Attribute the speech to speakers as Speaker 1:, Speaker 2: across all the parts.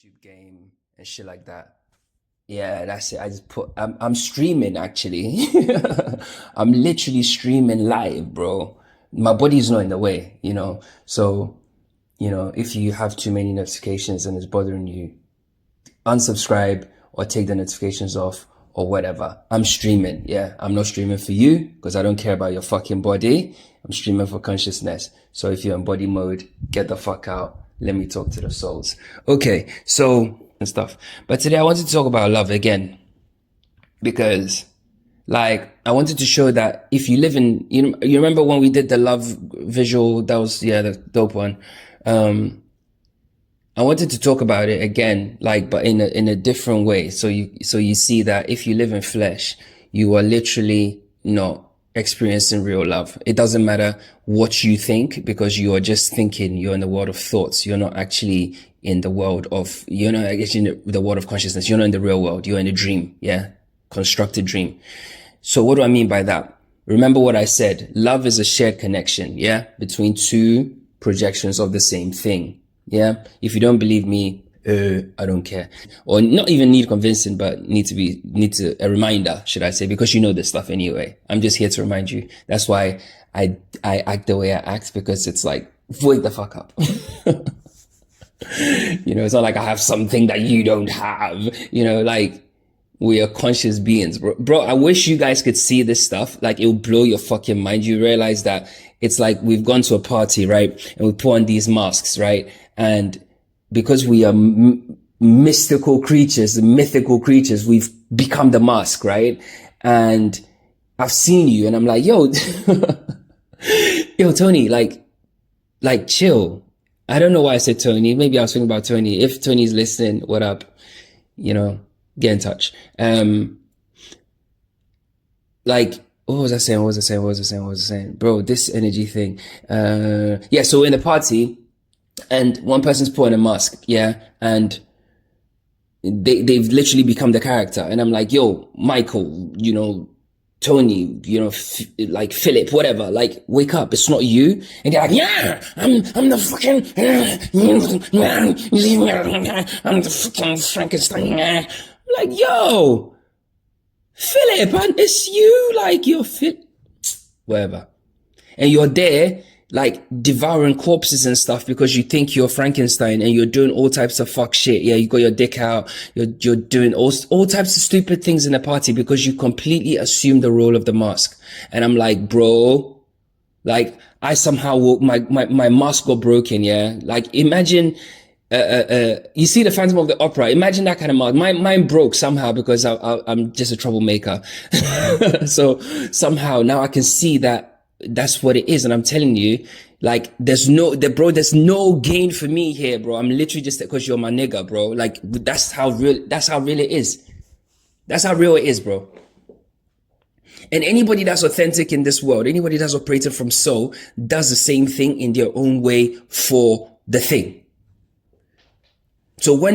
Speaker 1: YouTube game and shit like that. Yeah, that's it. I just put I'm streaming actually. I'm literally streaming live, bro. My body's not in the way, you know. So, you know, if you have too many notifications and it's bothering you, unsubscribe or take the notifications off or whatever. I'm streaming. Yeah. I'm not streaming for you because I don't care about your fucking body. I'm streaming for consciousness. So if you're in body mode, get the fuck out. Let me talk to the souls. Okay. So, and stuff. But today I wanted to talk about love again because like I wanted to show that if you live in, you remember when we did the love visual, that was, yeah, the dope one. I wanted to talk about it again, like, but in a different way. So you see that if you live in flesh, you are literally not experiencing real love. It doesn't matter what you think because you are just thinking. You're in the world of thoughts. You're not actually in the world of, you're not actually in the world of consciousness. You're not in the real world. You're in a dream. Yeah. Constructed dream. So what do I mean by that? Remember what I said. Love is a shared connection. Yeah. Between two projections of the same thing. Yeah. If you don't believe me, I don't care. Or not even need convincing, but need a reminder, should I say, because you know this stuff anyway. I'm just here to remind you. That's why I act the way I act, because it's like, wake the fuck up. It's not like I have something that you don't have, like we are conscious beings, bro. I wish you guys could see this stuff. Like it'll blow your fucking mind. You realize that it's like we've gone to a party, right? And we put on these masks, right? And because we are mystical creatures, mythical creatures, we've become the mask, right? And I've seen you and I'm like, yo, yo, Tony, like chill. I don't know why I said Tony. Maybe I was thinking about Tony. If Tony's listening, what up? Get in touch. Like, what was I saying? Bro, this energy thing. Yeah, so we're in the party and one person's put on a mask, yeah, and they've literally become the character. And I'm like, yo, Michael, Tony, like Philip, whatever, like wake up, it's not you. And they're like, yeah, I'm the fucking, I'm the fucking Frankenstein. I'm like, yo, Philip, it's you, like you're fit, whatever. And you're there, like devouring corpses and stuff because you think you're Frankenstein and you're doing all types of fuck shit. Yeah, you got your dick out. You're doing all types of stupid things in the party because you completely assume the role of the mask. And I'm like, bro, like I somehow my mask got broken. Yeah. Like imagine, you see the Phantom of the Opera. Imagine that kind of mask. Mine broke somehow because I'm just a troublemaker. So somehow now I can see that that's what it is. And I'm telling you, like, there's no gain for me here, bro. I'm literally just because you're my nigga, bro. Like, that's how real it is. That's how real it is, bro. And anybody that's authentic in this world, anybody that's operated from soul, does the same thing in their own way for the thing. So there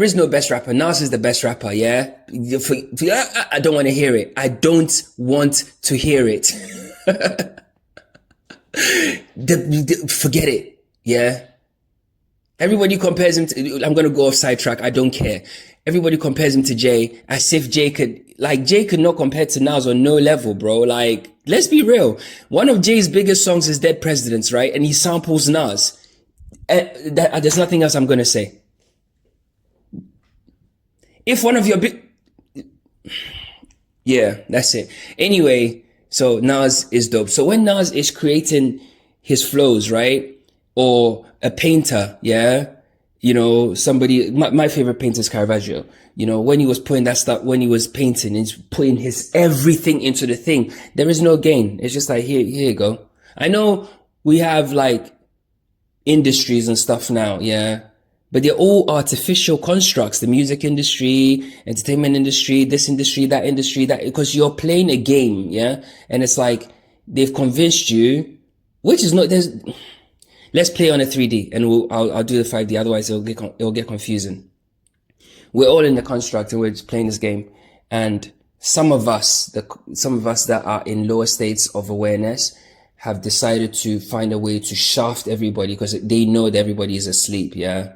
Speaker 1: is no best rapper. Nas is the best rapper. Yeah. I don't want to hear it. I don't want to hear it. Forget it. Yeah. Everybody compares him to, I'm going to go off sidetrack. I don't care. Everybody compares him to Jay as if Jay could not compare to Nas on no level, bro. Like, let's be real. One of Jay's biggest songs is Dead Presidents, right? And he samples Nas. There's nothing else I'm going to say. If one of your yeah, that's it. Anyway, so Nas is dope. So when Nas is creating his flows, right? Or a painter, yeah? Somebody, my favorite painter is Caravaggio. When he was putting that stuff, when he was painting, he's putting his everything into the thing. There is no gain. It's just like, here you go. I know we have like industries and stuff now, yeah, but they're all artificial constructs. The music industry, entertainment industry, this industry, that, because you're playing a game, yeah. And it's like they've convinced you, which is not. Let's play on a 3D, and I'll do the 5D. Otherwise, it'll get confusing. We're all in the construct, and we're just playing this game. And some of us that are in lower states of awareness have decided to find a way to shaft everybody because they know that everybody is asleep, yeah?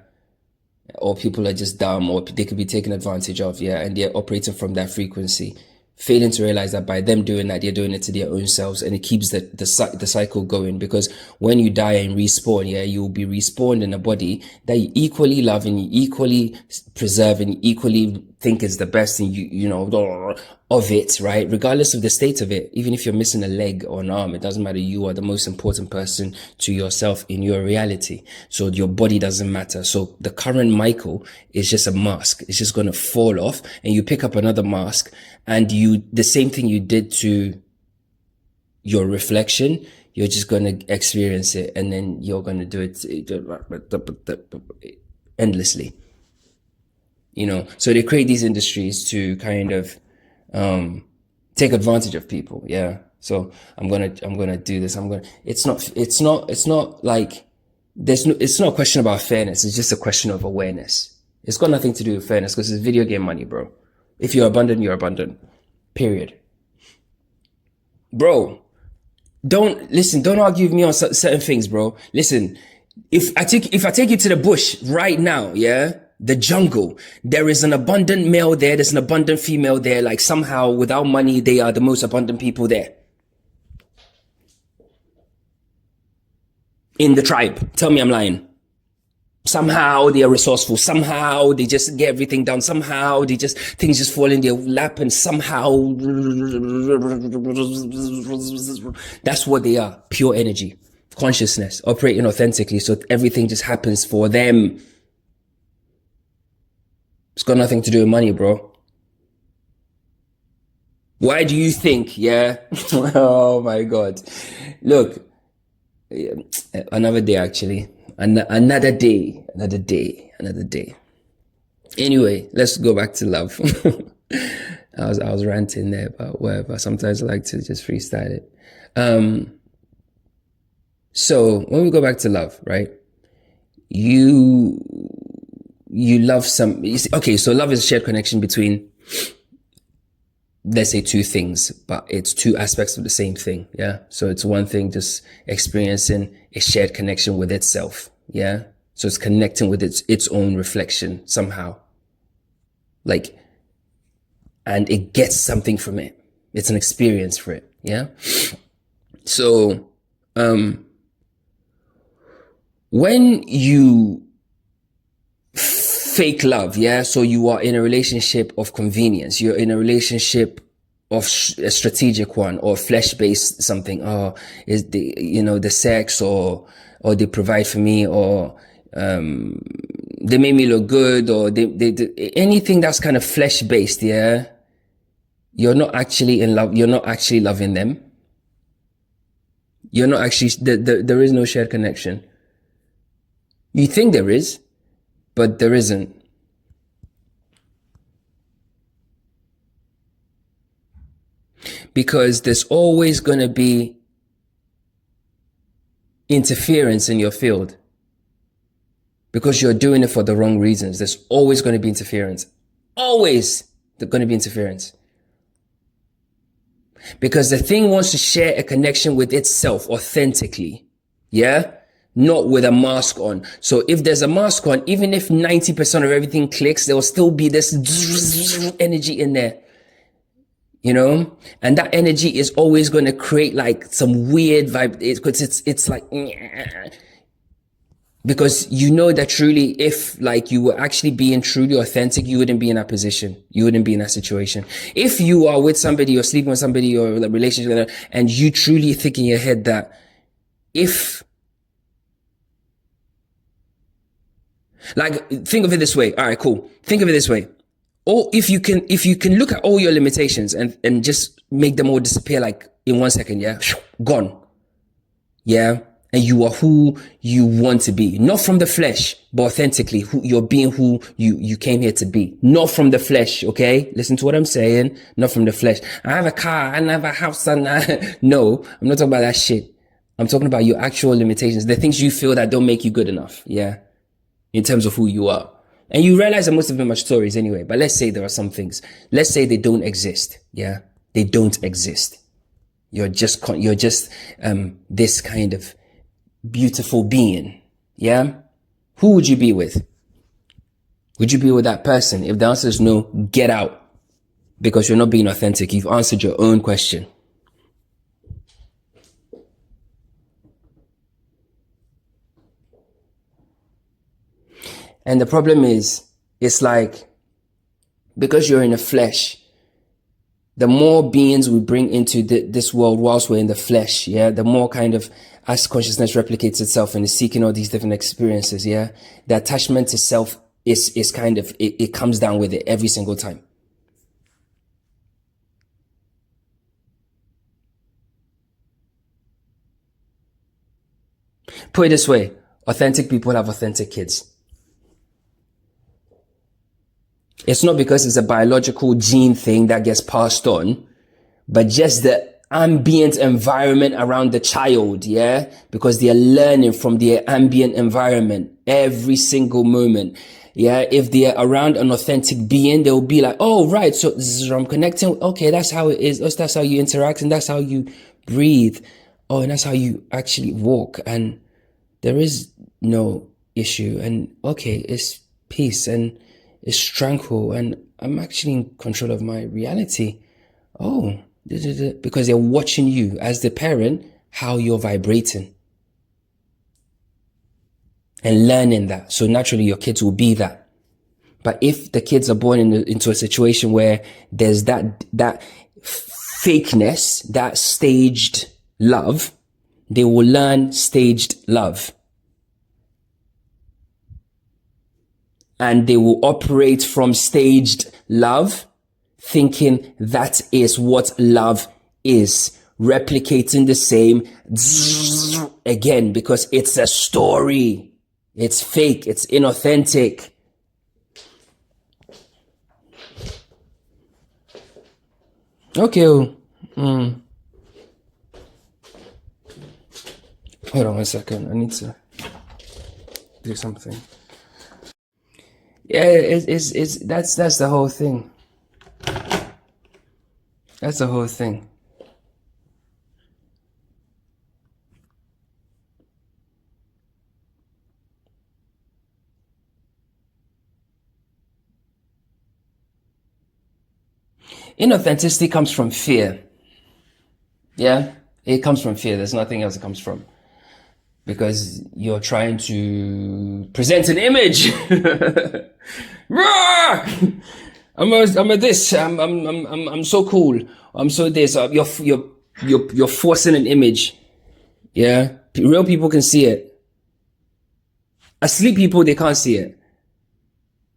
Speaker 1: Or people are just dumb, or they could be taken advantage of, yeah? And they're operating from that frequency, failing to realize that by them doing that, they're doing it to their own selves, and it keeps the cycle going. Because when you die and respawn, yeah, you will be respawned in a body that you equally love and you equally preserve and you equally think is the best, and you know of it, right? Regardless of the state of it, even if you're missing a leg or an arm, it doesn't matter. You are the most important person to yourself in your reality. So your body doesn't matter. So the current Michael is just a mask. It's just going to fall off, and you pick up another mask, and the same thing you did to your reflection, you're just going to experience it, and then you're going to do it endlessly. You know, so they create these industries to kind of take advantage of people. Yeah. So I'm gonna do this. It's not like it's not a question about fairness. It's just a question of awareness. It's got nothing to do with fairness because it's video game money, bro. If you're abundant, you're abundant. Period. Bro, don't argue with me on certain things, bro. Listen, if I take you to the bush right now, yeah, the jungle, there is an abundant male there, there's an abundant female there. Like somehow without money, they are the most abundant people there. In the tribe. Tell me I'm lying. Somehow they are resourceful. Somehow they just get everything done. Somehow things just fall in their lap, and somehow that's what they are. Pure energy, consciousness, operating authentically. So everything just happens for them. It's got nothing to do with money, bro. Why do you think, yeah? Oh my God. Look, another day actually. Another day. Anyway, let's go back to love. I was ranting there, but whatever. Sometimes I like to just freestyle it. So when we go back to love, right? You love okay, so love is a shared connection between, let's say, two things, but it's two aspects of the same thing. Yeah. So it's one thing just experiencing a shared connection with itself. Yeah. So it's connecting with its own reflection somehow. Like, and it gets something from it. It's an experience for it. Yeah. So, when you fake love, yeah, so you are in a relationship of convenience, you're in a relationship of a strategic one, or flesh-based something, or is the sex, or they provide for me, or they make me look good, or they anything that's kind of flesh-based, yeah, you're not actually in love. You're not actually loving them. You're not actually, there is no shared connection. You think there is, but there isn't. Because there's always going to be interference in your field. Because you're doing it for the wrong reasons. There's always going to be interference. Always there's going to be interference. Because the thing wants to share a connection with itself authentically. Yeah? Not with a mask on. So if there's a mask on, even if 90% of everything clicks, there will still be this energy in there. You know? And that energy is always going to create like some weird vibe. It's like, because you know that truly, if like you were actually being truly authentic, you wouldn't be in that position. You wouldn't be in that situation. If you are with somebody or sleeping with somebody or a relationship, and you truly think in your head that if, like, think of it this way. All right, cool. Think of it this way. Or if you can look at all your limitations and just make them all disappear like in 1 second, yeah, gone. Yeah. And you are who you want to be, not from the flesh, but authentically, you're being who you came here to be, not from the flesh. Okay. Listen to what I'm saying. Not from the flesh. I have a car, I have a house, no, I'm not talking about that shit. I'm talking about your actual limitations, the things you feel that don't make you good enough. Yeah. In terms of who you are. And you realize that most of them are stories anyway, but let's say there are some things. Let's say they don't exist. Yeah. They don't exist. You're just this kind of beautiful being. Yeah. Who would you be with? Would you be with that person? If the answer is no, get out, because you're not being authentic. You've answered your own question. And the problem is, it's like, because you're in the flesh, the more beings we bring into this world whilst we're in the flesh, yeah, the more kind of, as consciousness replicates itself and is seeking all these different experiences, yeah, the attachment to self is kind of, it comes down with it every single time. Put it this way, authentic people have authentic kids. It's not because it's a biological gene thing that gets passed on, but just the ambient environment around the child, yeah? Because they're learning from their ambient environment every single moment, yeah? If they're around an authentic being, they'll be like, oh, right, so I'm connecting, okay, that's how it is, that's how you interact, and that's how you breathe, oh, and that's how you actually walk, and there is no issue, and okay, it's peace, and it's tranquil, and I'm actually in control of my reality. Oh, because they're watching you as the parent, how you're vibrating and learning that. So naturally your kids will be that. But if the kids are born into a situation where there's that fakeness, that staged love, they will learn staged love. And they will operate from staged love, thinking that is what love is. Replicating the same again, because it's a story. It's fake. It's inauthentic. Okay. Hold on 1 second. I need to do something. Yeah, that's the whole thing. That's the whole thing. Inauthenticity comes from fear. Yeah, it comes from fear. There's nothing else it comes from. Because you're trying to present an image. I'm a this. I'm so cool. I'm so this. You're forcing an image. Yeah, real people can see it. Asleep people, they can't see it.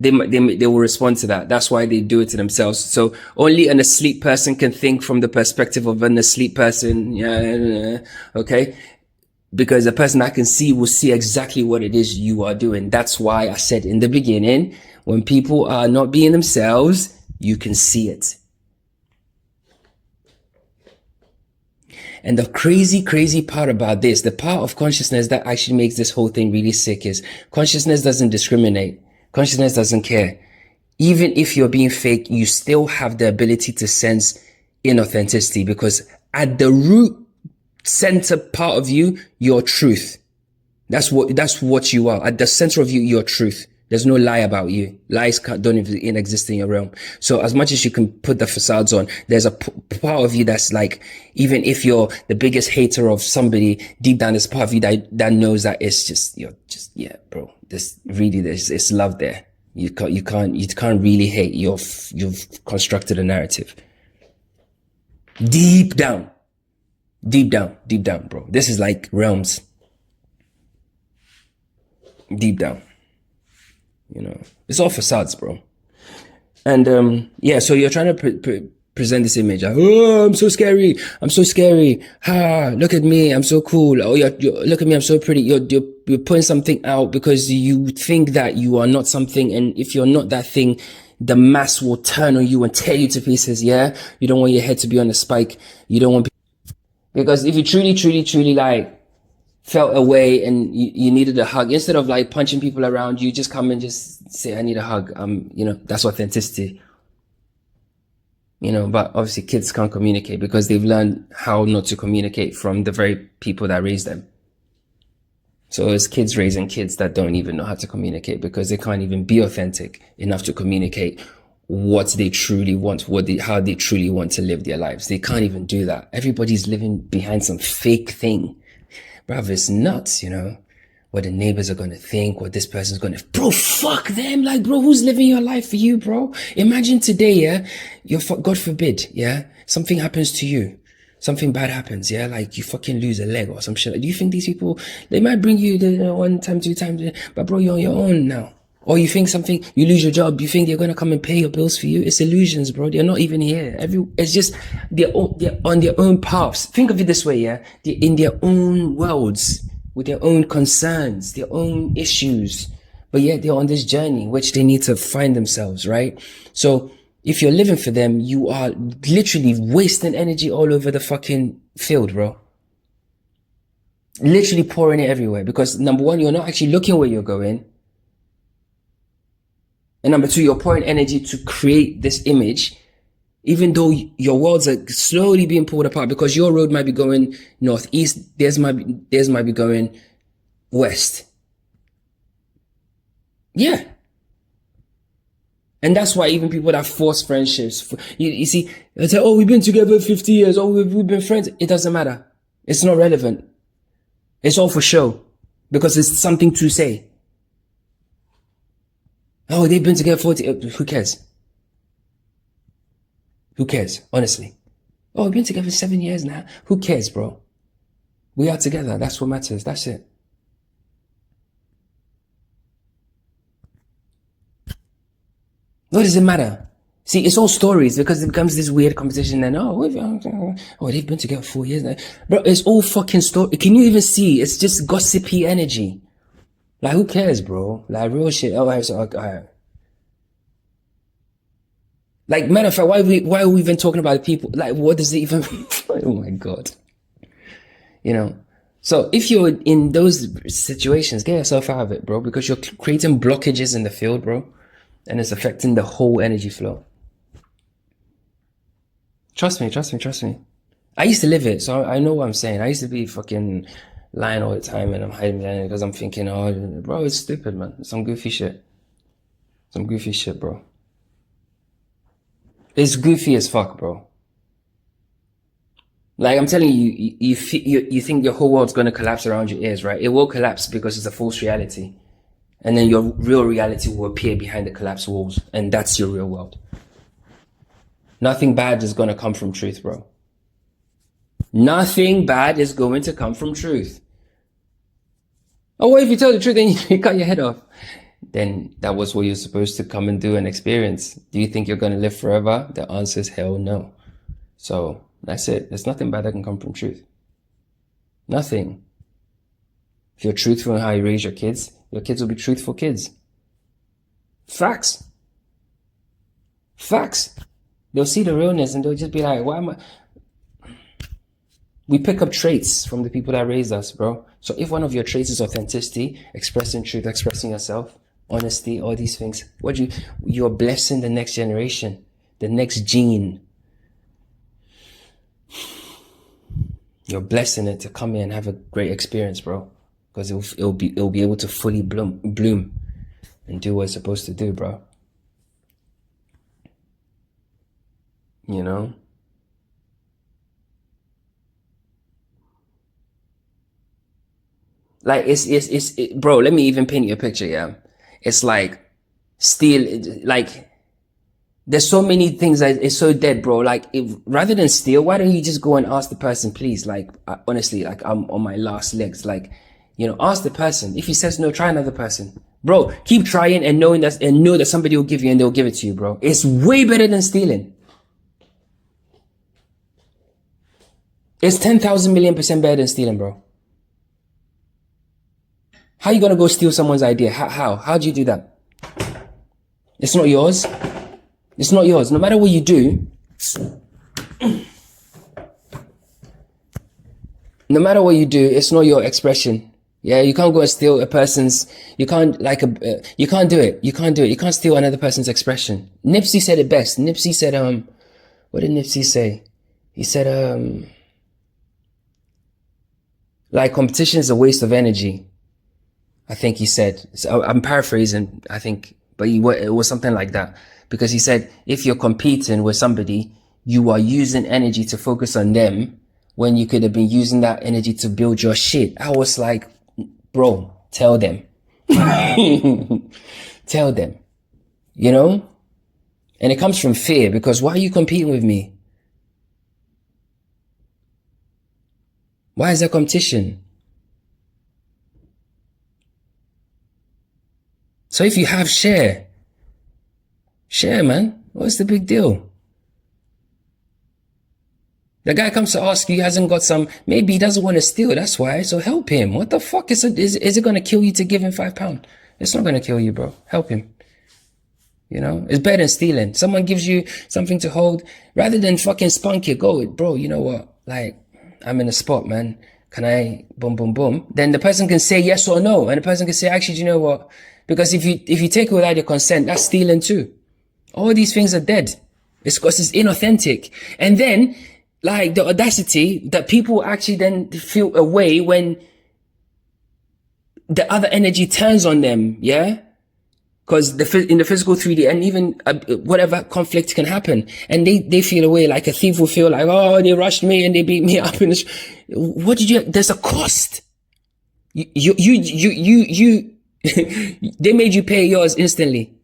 Speaker 1: They will respond to that. That's why they do it to themselves. So only an asleep person can think from the perspective of an asleep person. Yeah, okay. Because a person that can see will see exactly what it is you are doing. That's why I said in the beginning, when people are not being themselves, you can see it. And the crazy part about this, the part of consciousness that actually makes this whole thing really sick, is consciousness doesn't discriminate. Consciousness doesn't care. Even if you're being fake, you still have the ability to sense inauthenticity, because at the root center part of you, your truth. That's what you are. At the center of you, your truth. There's no lie about you. Lies don't even exist in your realm. So as much as you can put the facades on, there's a part of you that's like, even if you're the biggest hater of somebody, deep down there's a part of you that knows that it's just, yeah, bro, it's love there. You can't really hate. You've constructed a narrative. Deep down, bro. This is like realms. Deep down. It's all facades, bro. And yeah, so you're trying to present this image. Like, oh, I'm so scary. Look at me. I'm so cool. Oh, look at me. I'm so pretty. You're putting something out because you think that you are not something. And if you're not that thing, the mass will turn on you and tear you to pieces. Yeah. You don't want your head to be on a spike. You don't want, because if you truly like felt away and you needed a hug, instead of like punching people around, you just come and just say, I need a hug. That's authenticity. But obviously kids can't communicate because they've learned how not to communicate from the very people that raised them. So it's kids raising kids that don't even know how to communicate because they can't even be authentic enough to communicate what they truly want, how they truly want to live their lives. They can't even do that. Everybody's living behind some fake thing. Bruv, it's nuts, what the neighbors are going to think, what this person's going to, bro, fuck them. Like, bro, who's living your life for you, bro? Imagine today, God forbid, something happens to you. Something bad happens, like you fucking lose a leg or some shit. Do you think these people, they might bring you one time, 2 times, but bro, you're on your own now. Or you think you lose your job, you think they're going to come and pay your bills for you. It's illusions, bro. They're not even here. It's just, they're on their own paths. Think of it this way, They're in their own worlds, with their own concerns, their own issues. But yet they're on this journey, which they need to find themselves, right? So if you're living for them, you are literally wasting energy all over the fucking field, bro. Literally pouring it everywhere. Because number one, you're not actually looking where you're going. And number two, you're pouring energy to create this image, even though your worlds are slowly being pulled apart because your road might be going northeast, theirs might be going west. Yeah. And that's why even people that force friendships, you see, they say, oh, we've been together 50 years. Oh, we've been friends. It doesn't matter. It's not relevant. It's all for show because it's something to say. Oh, they've been together 40. Who cares? Who cares? Honestly. Oh, we've been together 7 years now. Who cares, bro? We are together. That's what matters. That's it. What does it matter? See, it's all stories because it becomes this weird competition and they've been together 4 years now. Bro, it's all fucking story. Can you even see? It's just gossipy energy. Like, who cares, bro? Like, real shit. All right. Like, matter of fact, why are we even talking about people? Like, what does it even, oh my God. So if you're in those situations, get yourself out of it, bro, because you're creating blockages in the field, bro, and it's affecting the whole energy flow. Trust me. I used to live it, so I know what I'm saying. I used to be fucking lying all the time and I'm hiding behind it because I'm thinking, oh, bro, it's stupid, man. It's some goofy shit. Bro. It's goofy as fuck, bro. Like, I'm telling you, you think your whole world's going to collapse around your ears, right? It will collapse because it's a false reality. And then your real reality will appear behind the collapsed walls. And that's your real world. Nothing bad is going to come from truth, bro. Nothing bad is going to come from truth. Oh, what if you tell the truth and you cut your head off? Then that was what you're supposed to come and do and experience. Do you think you're going to live forever? The answer is hell no. So that's it. There's nothing bad that can come from truth. Nothing. If you're truthful in how you raise your kids will be truthful kids. Facts. They'll see the realness and they'll just be like, why am I? We pick up traits from the people that raised us, bro. So if one of your traits is authenticity, expressing truth, expressing yourself, honesty, all these things, you're blessing the next generation, the next gene. You're blessing it to come in and have a great experience, bro. Because it'll be able to fully bloom and do what it's supposed to do, bro. Like, bro, let me even paint you a picture, yeah? It's like, there's so many things that is so dead, bro. Like, rather than steal, why don't you just go and ask the person, please? Like, honestly, like, I'm on my last legs. Like, ask the person. If he says no, try another person. Bro, keep trying and know that somebody will give you and they'll give it to you, bro. It's way better than stealing. It's 10,000 million% better than stealing, bro. How you gonna go steal someone's idea? How do you do that? It's not yours. No matter what you do, it's not your expression. Yeah, you can't go and steal a person's. You can't you can't do it. You can't steal another person's expression. Nipsey said it best. Nipsey said, what did Nipsey say? He said, like competition is a waste of energy. I think he said, so I'm paraphrasing, I think, but it was something like that. Because he said, if you're competing with somebody, you are using energy to focus on them when you could have been using that energy to build your shit. I was like, bro, tell them. Tell them, you know? And it comes from fear, because why are you competing with me? Why is there competition? So if you have, share, man. What's the big deal? The guy comes to ask you, he hasn't got some, maybe he doesn't want to steal, that's why, so help him. What the fuck is it going to kill you to give him £5? It's not going to kill you, bro. Help him. You know, it's better than stealing. Someone gives you something to hold, rather than fucking spunk it, go, bro, you know what? Like, I'm in a spot, man. Can I, boom, boom, boom? Then the person can say yes or no. And the person can say, actually, do you know what? Because if you take it without your consent, that's stealing too. All these things are dead. It's because it's inauthentic. And then, like, the audacity that people actually then feel a way when the other energy turns on them, yeah? Because in the physical 3D, and even whatever conflict can happen, and they feel away, like a thief will feel like, oh, they rushed me and they beat me up. And what did you? There's a cost. You they made you pay yours instantly.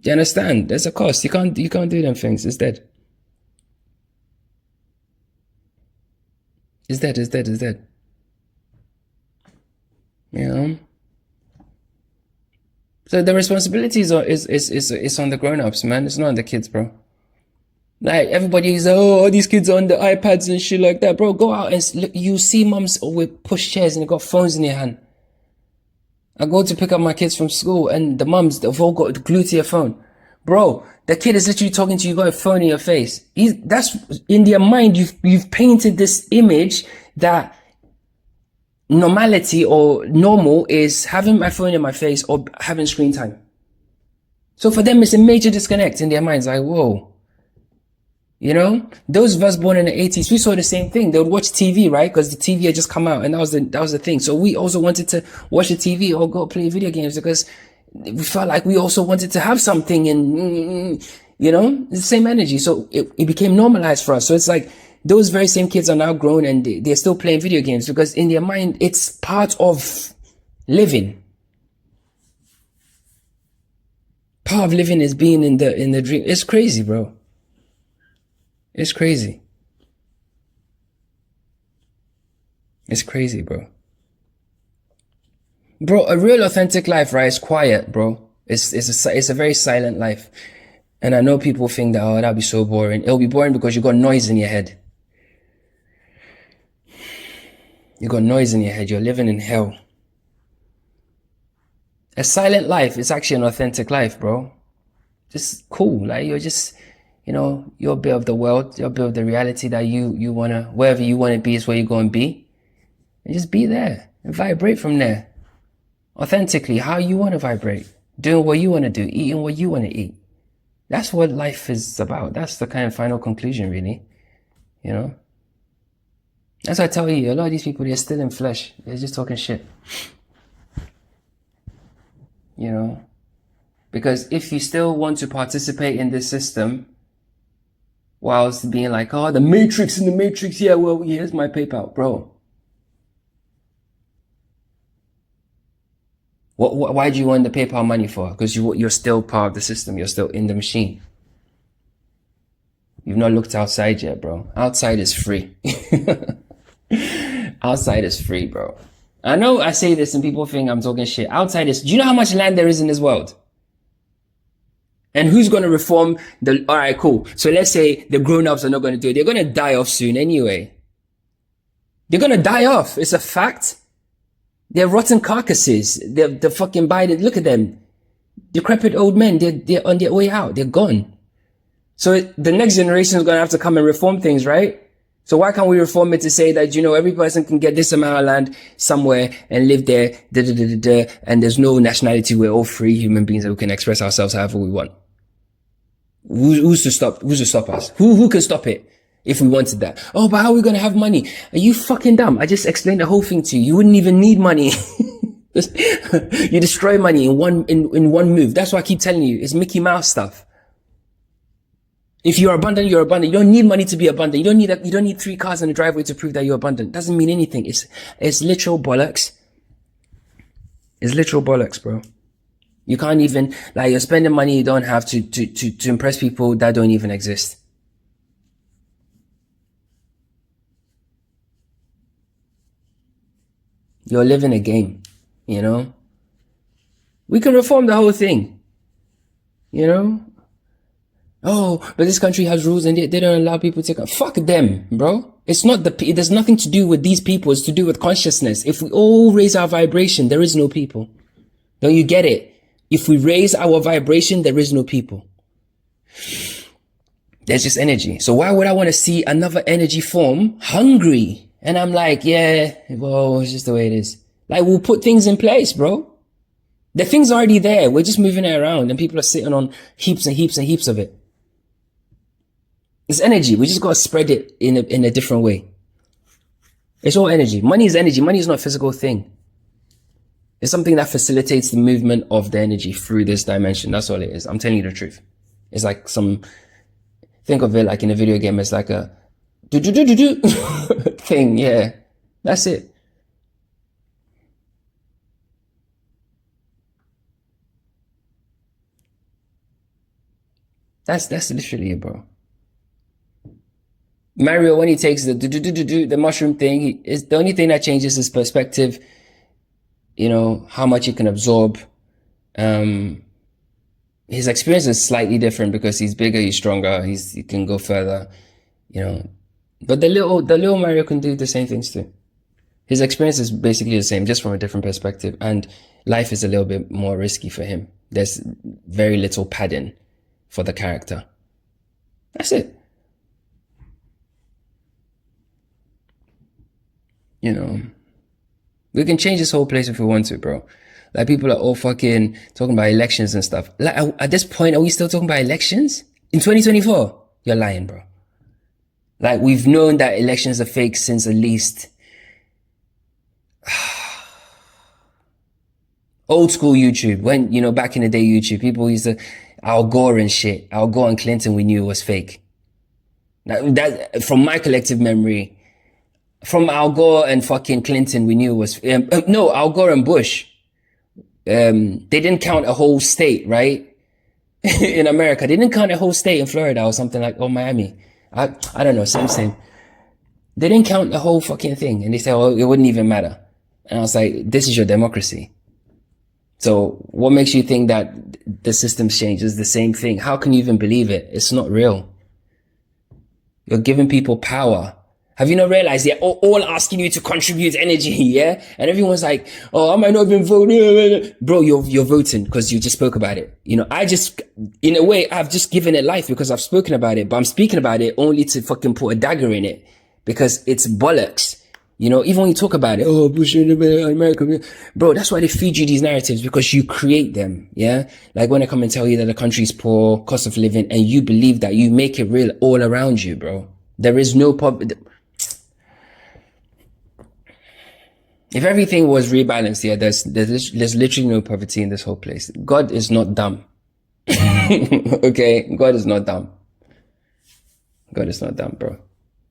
Speaker 1: Do you understand? There's a cost. You can't do them things. It's dead. It's dead. It's dead. It's dead. You know. So the responsibilities is on the grown-ups, man. It's not on the kids, bro. Like, everybody's, oh, all these kids are on the iPads and shit like that. Bro, go out and look, you see mums with push chairs and they got phones in their hand. I go to pick up my kids from school and the mums, they've all got glued to your phone. Bro, the kid is literally talking to you, got a phone in your face. That's in their mind, you've painted this image that normality or normal is having my phone in my face or having screen time. So for them, it's a major disconnect in their minds. Like, whoa. You know, those of us born in the 80s, we saw the same thing. They would watch TV, right? Because the TV had just come out and that was the thing. So we also wanted to watch the TV or go play video games because we felt like we also wanted to have something and, you know, the same energy. So it became normalized for us. So it's like, those very same kids are now grown and they're still playing video games because in their mind, it's part of living. Part of living is being in the dream. It's crazy, bro. It's crazy. It's crazy, bro. Bro, a real authentic life, right, is quiet, bro. It's a very silent life. And I know people think that, oh, that'd be so boring. It'll be boring because you got noise in your head. You got noise in your head. You're living in hell. A silent life is actually an authentic life, bro. Just cool. Like, you're just, you know, you're a bit of the world. You're a bit of the reality that you wanna, wherever you wanna be is where you're gonna be. And just be there and vibrate from there. Authentically, how you wanna vibrate. Doing what you wanna do. Eating what you wanna eat. That's what life is about. That's the kind of final conclusion, really. You know? That's why I tell you, a lot of these people, they're still in flesh. They're just talking shit. You know? Because if you still want to participate in this system, whilst being like, oh, the Matrix in the Matrix, yeah, well, here's my PayPal, bro. Why do you want the PayPal money for? Because you're still part of the system. You're still in the machine. You've not looked outside yet, bro. Outside is free. Outside is free, bro. I know I say this and people think I'm talking shit. Outside is, do you know how much land there is in this world? And who's going to reform all right, cool. So let's say the grown-ups are not going to do it. They're going to die off soon anyway. They're going to die off. It's a fact. They're rotten carcasses. They're fucking Biden. Look at them. Decrepit old men. They're on their way out. They're gone. So the next generation is going to have to come and reform things, right? So why can't we reform it to say that, you know, every person can get this amount of land somewhere and live there, and there's no nationality. We're all free human beings that we can express ourselves however we want. Who's to stop us? Who can stop it if we wanted that? Oh, but how are we going to have money? Are you fucking dumb? I just explained the whole thing to you. You wouldn't even need money. You destroy money in one move. That's why I keep telling you, it's Mickey Mouse stuff. If you're abundant, you're abundant. You don't need money to be abundant. You don't need 3 cars in the driveway to prove that you're abundant. Doesn't mean anything. It's literal bollocks. It's literal bollocks, bro. You can't even, like, you're spending money you don't have to impress people that don't even exist. You're living a game, you know? We can reform the whole thing, you know? Oh, but this country has rules and they don't allow people to come. Fuck them, bro. It's not it has nothing to do with these people. It's to do with consciousness. If we all raise our vibration, there is no people. Don't you get it? If we raise our vibration, there is no people. There's just energy. So why would I want to see another energy form hungry? And I'm like, yeah, well, it's just the way it is. Like, we'll put things in place, bro. The thing's already there. We're just moving it around and people are sitting on heaps and heaps and heaps of it. It's energy. We just got to spread it in a different way. It's all energy. Money is energy. Money is not a physical thing. It's something that facilitates the movement of the energy through this dimension. That's all it is. I'm telling you the truth. It's like think of it like in a video game. It's like a do thing. Yeah. That's it. That's literally it, bro. Mario, when he takes the mushroom thing, is the only thing that changes his perspective, you know, how much he can absorb. His experience is slightly different because he's bigger, he's stronger, he can go further, you know. But the little Mario can do the same things too. His experience is basically the same, just from a different perspective. And life is a little bit more risky for him. There's very little padding for the character. That's it. You know, we can change this whole place if we want to, bro. Like, people are all fucking talking about elections and stuff. Like, at this point, are we still talking about elections? In 2024? You're lying, bro. Like, we've known that elections are fake since at least old school YouTube. When, you know, back in the day, YouTube, people used to, Al Gore and shit. Al Gore and Clinton, we knew was fake. That from my collective memory, from Al Gore and fucking Clinton, we knew was, no, Al Gore and Bush. They didn't count a whole state, right? In America, they didn't count a whole state in Florida or something like, or Miami. I don't know, same. They didn't count the whole fucking thing. And they said, oh, it wouldn't even matter. And I was like, this is your democracy. So what makes you think that the system's changed is the same thing? How can you even believe it? It's not real. You're giving people power. Have you not realized they're all asking you to contribute energy, yeah? And everyone's like, oh, I might not even vote. Bro, you're voting because you just spoke about it. You know, in a way, I've just given it life because I've spoken about it, but I'm speaking about it only to fucking put a dagger in it because it's bollocks. You know, even when you talk about it, oh, Bush in America, bro, that's why they feed you these narratives, because you create them, yeah? Like when I come and tell you that the country's poor, cost of living, and you believe that, you make it real all around you, bro. There is no poverty. If everything was rebalanced, yeah, there's literally no poverty in this whole place. God is not dumb. Okay? God is not dumb. God is not dumb, bro.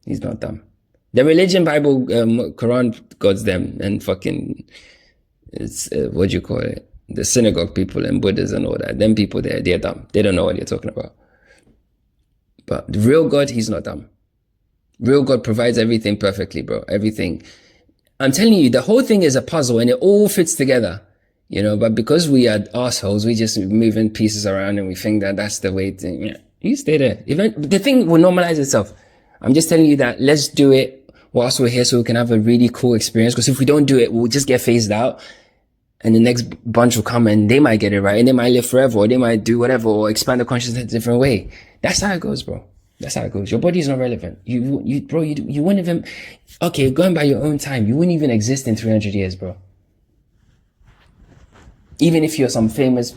Speaker 1: He's not dumb. The religion, Bible, Quran, God's them, and fucking, it's, what do you call it? The synagogue people and Buddhists and all that. Them people, they're dumb. They don't know what you're talking about. But the real God, he's not dumb. Real God provides everything perfectly, bro. Everything. I'm telling you, the whole thing is a puzzle and it all fits together, you know, but because we are assholes, we just moving pieces around and we think that that's the way to, yeah, you stay there. The thing will normalize itself. I'm just telling you that let's do it whilst we're here so we can have a really cool experience. Because if we don't do it, we'll just get phased out and the next bunch will come and they might get it right and they might live forever or they might do whatever or expand the consciousness in a different way. That's how it goes, bro. That's how it goes. Your body is not relevant. You wouldn't even, okay, going by your own time, you wouldn't even exist in 300 years, bro. Even if you're some famous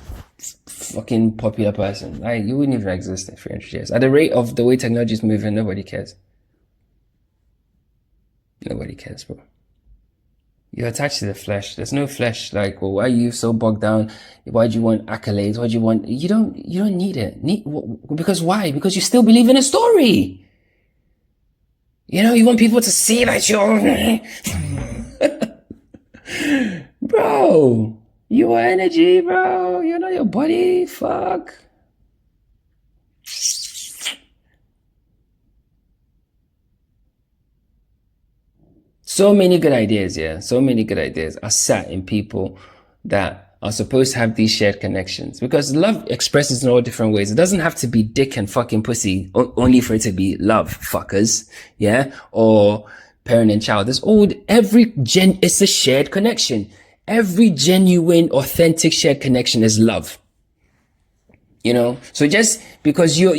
Speaker 1: fucking popular person. Like, you wouldn't even exist in 300 years. At the rate of the way technology is moving, nobody cares. Nobody cares, bro. You're attached to the flesh. There's no flesh. Like, well, why are you so bogged down? Why do you want accolades? Why do you want, you don't need it. Because why? Because you still believe in a story. You know, you want people to see that you're, bro, your energy, bro. You know your body. Fuck. So many good ideas, yeah. So many good ideas are sat in people that are supposed to have these shared connections. Because love expresses in all different ways. It doesn't have to be dick and fucking pussy only for it to be love, fuckers, yeah? Or parent and child. It's a shared connection. Every genuine, authentic shared connection is love. You know, so just because you're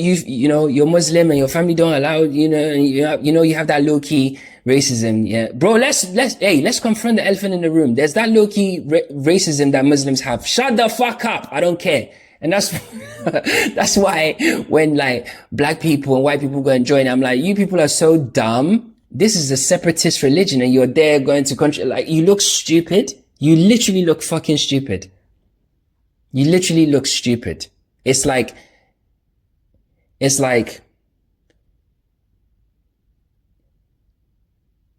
Speaker 1: Muslim and your family don't allow, you have that low key racism. Yeah, bro, let's confront the elephant in the room. There's that low key racism that Muslims have. Shut the fuck up. I don't care. And that's, that's why when like black people and white people go and join, I'm like, you people are so dumb. This is a separatist religion and you're there going to country. Like, you look stupid. You literally look fucking stupid. You literally look stupid. It's like,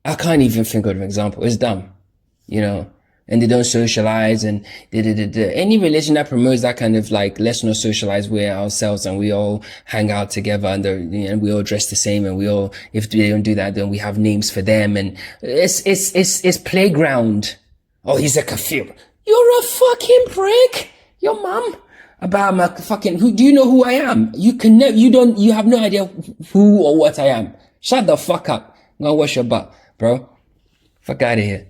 Speaker 1: I can't even think of an example. It's dumb, you know, and they don't socialize and any religion that promotes that kind of like, let's not socialize, we're ourselves and we all hang out together and we all dress the same and we all, if they don't do that, then we have names for them and it's playground. Oh, he's a kafir. You're a fucking prick. Your mom. About my fucking, do you know who I am? You have no idea who or what I am. Shut the fuck up. Go wash your butt, bro. Fuck out of here.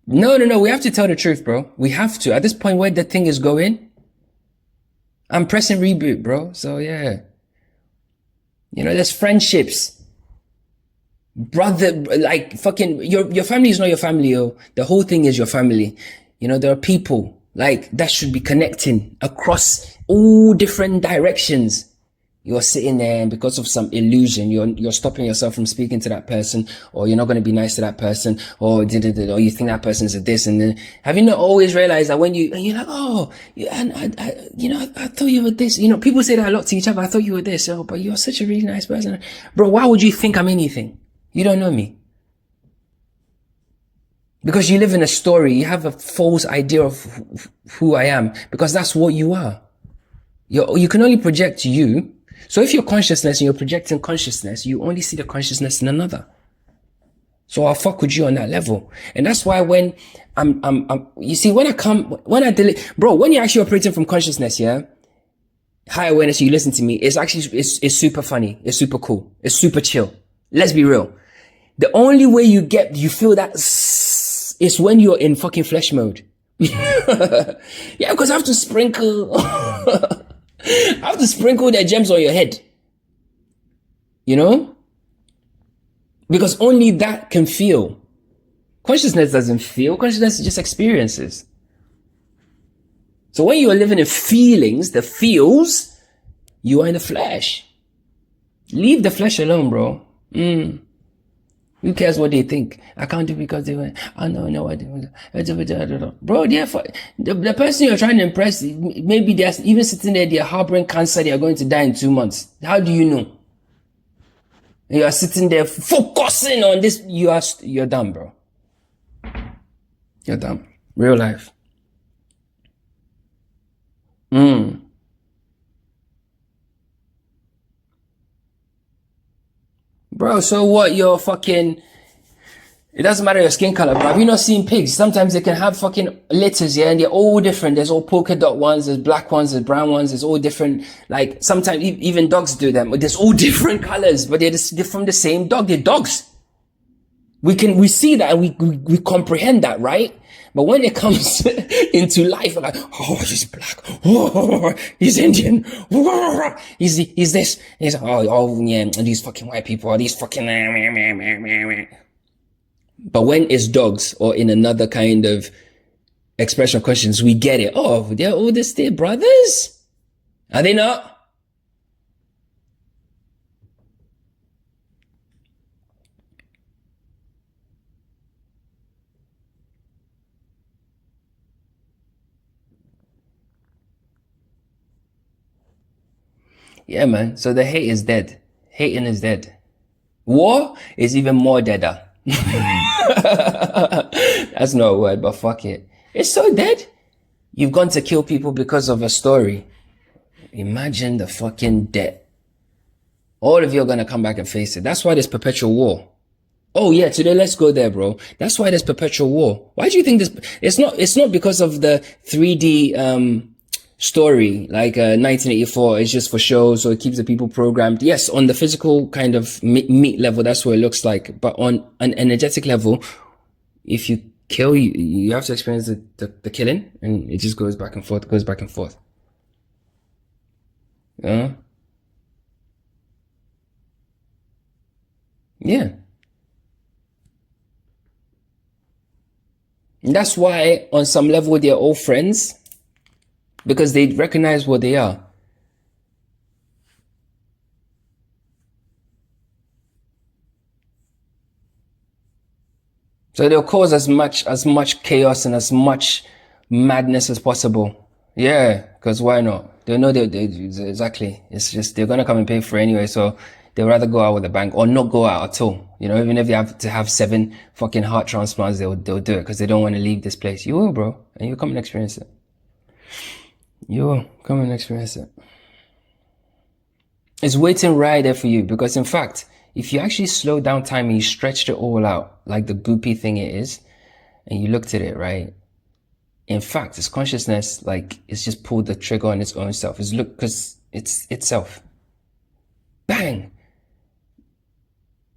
Speaker 1: No. We have to tell the truth, bro. We have to. At this point where the thing is going, I'm pressing reboot, bro. So yeah. You know, there's friendships. Brother, like fucking, your family is not your family, yo. The whole thing is your family. You know, there are people like that should be connecting across all different directions. You're sitting there and because of some illusion, you're stopping yourself from speaking to that person, or you're not going to be nice to that person, or you think that person's a this. And then have you not always realized that when you're like, oh, I thought you were this, you know, people say that a lot to each other. I thought you were this. Oh, but you're such a really nice person. Bro, why would you think I'm anything? You don't know me. Because you live in a story, you have a false idea of who I am, because that's what you are. You can only project you. So if you're consciousness and you're projecting consciousness, you only see the consciousness in another. So I'll fuck with you on that level. And that's why when you see, when you're actually operating from consciousness, yeah, high awareness, you listen to me, it's super funny. It's super cool. It's super chill. Let's be real. The only way you feel that is when you're in fucking flesh mode. Yeah, because I have to sprinkle, the gems on your head. You know? Because only that can feel. Consciousness doesn't feel. Consciousness just experiences. So when you are living in feelings, the feels, you are in the flesh. Leave the flesh alone, bro. Who cares what they think? I can't do because they went, I know what they want. Bro, the person you're trying to impress, maybe they're even sitting there, they're harboring cancer, they are going to die in 2 months. How do you know? You are sitting there focusing on this. You're dumb, bro. You're dumb. Real life. Bro, so what? You're fucking, it doesn't matter your skin color, bro. Have you not seen pigs? Sometimes they can have fucking litters, yeah, and they're all different. There's all polka dot ones, there's black ones, there's brown ones, there's all different. Like, sometimes even dogs do them, but there's all different colors, but they're from the same dog. They're dogs. We see that and we comprehend that, right? But when it comes into life, we're like, oh, he's black. Oh, he's Indian. Oh, he's this. He's, yeah, these fucking white people, these fucking, but when it's dogs or in another kind of expression questions, we get it. Oh, they're all the still brothers? Are they not? Yeah, man. So the hate is dead. Hating is dead. War is even more deader. That's not a word, but fuck it. It's so dead. You've gone to kill people because of a story. Imagine the fucking debt. All of you are gonna come back and face it. That's why there's perpetual war. Oh yeah, today let's go there, bro. That's why there's perpetual war. Why do you think this? It's not because of the 3D story like 1984. It's just for show, so it keeps the people programmed. Yes, on the physical kind of meat level, that's what it looks like. But on an energetic level, if you kill, you have to experience the killing, and it just goes back and forth, goes back and forth. Yeah. Yeah. And that's why on some level they're all friends, because they recognize what they are. So they'll cause as much chaos and as much madness as possible. Yeah, because why not? They know they exactly. It's just they're gonna come and pay for it anyway, so they'd rather go out with a bang or not go out at all. You know, even if they have to have 7 fucking heart transplants, they'll do it because they don't want to leave this place. You will, bro, and you'll come and experience it. You will come and experience it. It's waiting right there for you, because in fact, if you actually slow down time and you stretched it all out, like the goopy thing it is, and you looked at it, right? In fact, it's consciousness, like it's just pulled the trigger on its own self. It's look, because it's itself. Bang!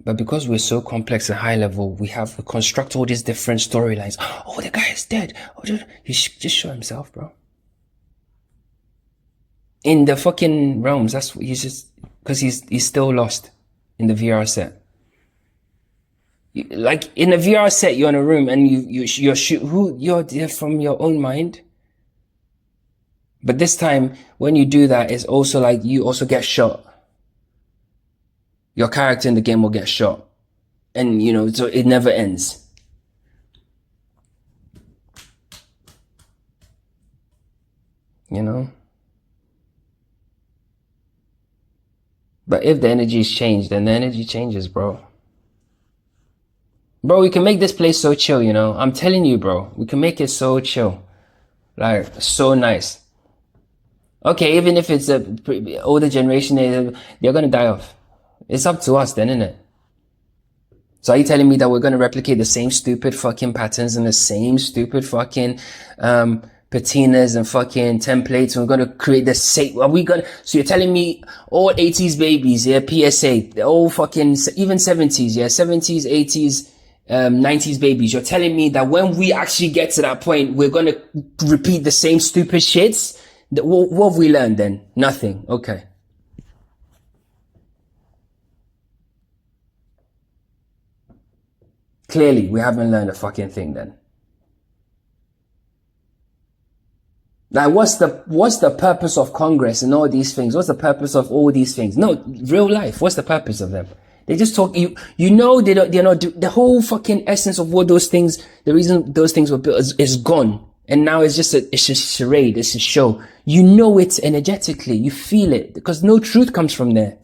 Speaker 1: But because we're so complex and high level, we construct all these different storylines. Oh, the guy is dead. Oh, he just show himself, bro. In the fucking realms, that's what he's just, because he's still lost in the VR set. Like in a VR set, you're in a room and you're there from your own mind. But this time, when you do that, it's also like you also get shot. Your character in the game will get shot. And, you know, so it never ends. You know? But if the energy is changed, then the energy changes, bro. Bro, we can make this place so chill, you know? I'm telling you, bro. We can make it so chill. Like, so nice. Okay, even if it's a older generation, they're gonna die off. It's up to us then, isn't it? So are you telling me that we're going to replicate the same stupid fucking patterns and the same stupid fucking patinas and fucking templates, and we're going to create the same? Are we going to? So you're telling me all 80s babies, yeah, PSA, all fucking, even 70s, yeah, 70s, 80s, 90s babies. You're telling me that when we actually get to that point, we're going to repeat the same stupid shits? What have we learned then? Nothing. Okay. Clearly, we haven't learned a fucking thing then. Like, what's the purpose of Congress and all these things? What's the purpose of all these things? No, real life. What's the purpose of them? They just talk, you know, they're not the whole fucking essence of what those things, the reason those things were built is gone. And now it's just a charade. It's a show. You know it energetically. You feel it, because no truth comes from there.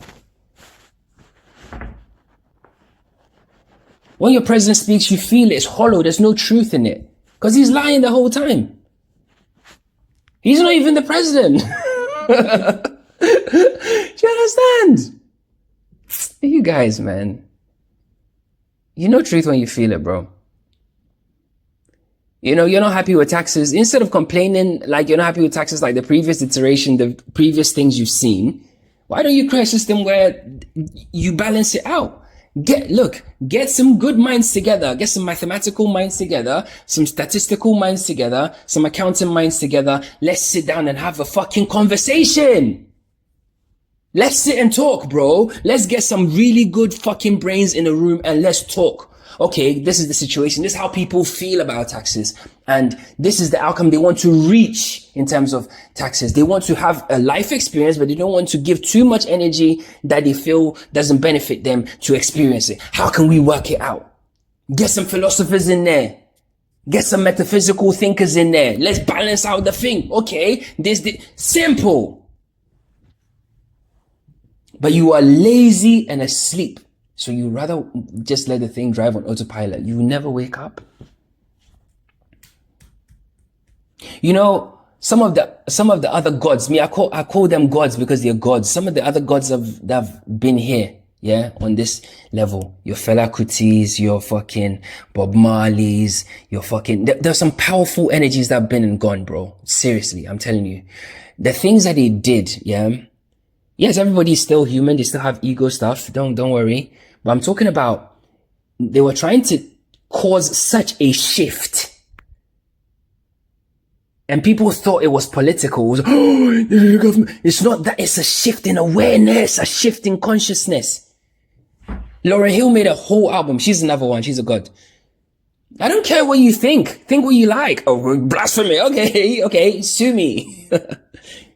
Speaker 1: When your president speaks, you feel it. It's hollow. There's no truth in it. Because he's lying the whole time. He's not even the president. Do you understand? You guys, man. You know truth when you feel it, bro. You know, you're not happy with taxes. Instead of complaining like you're not happy with taxes like the previous iteration, the previous things you've seen, why don't you create a system where you balance it out? Get some good minds together. Get some mathematical minds together, some statistical minds together, some accounting minds together. Let's sit down and have a fucking conversation. Let's sit and talk, bro. Let's get some really good fucking brains in a room and let's talk. okay, this is the situation. This is how people feel about taxes. And this is the outcome they want to reach in terms of taxes. They want to have a life experience, but they don't want to give too much energy that they feel doesn't benefit them to experience it. How can we work it out? Get some philosophers in there. Get some metaphysical thinkers in there. Let's balance out the thing. Okay, simple. But you are lazy and asleep. So you rather just let the thing drive on autopilot. You never wake up. You know, some of the other gods, I call them gods because they're gods. Some of the other gods that have been here, yeah, on this level. Your Fela Kutis, your fucking Bob Marleys, your fucking, there's some powerful energies that have been and gone, bro. Seriously, I'm telling you. The things that they did, yeah. Yes, everybody's still human. They still have ego stuff. Don't worry. But I'm talking about, they were trying to cause such a shift. And people thought it was political. It was, it's not that. It's a shift in awareness, a shift in consciousness. Lauryn Hill made a whole album. She's another one. She's a god. I don't care what you think. Think what you like. Oh, blasphemy. Okay. Sue me.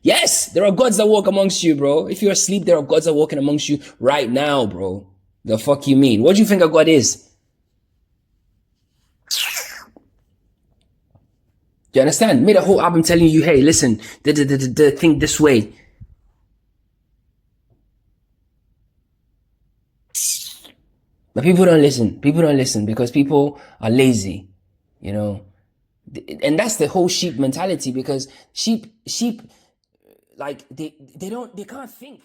Speaker 1: Yes, there are gods that walk amongst you, bro. If you're asleep, there are gods that are walking amongst you right now, bro. The fuck you mean? What do you think a god is? Do you understand? Made a whole album telling you, hey, listen, think this way. But people don't listen. People don't listen because people are lazy, you know. And that's the whole sheep mentality, because sheep, like they can't think.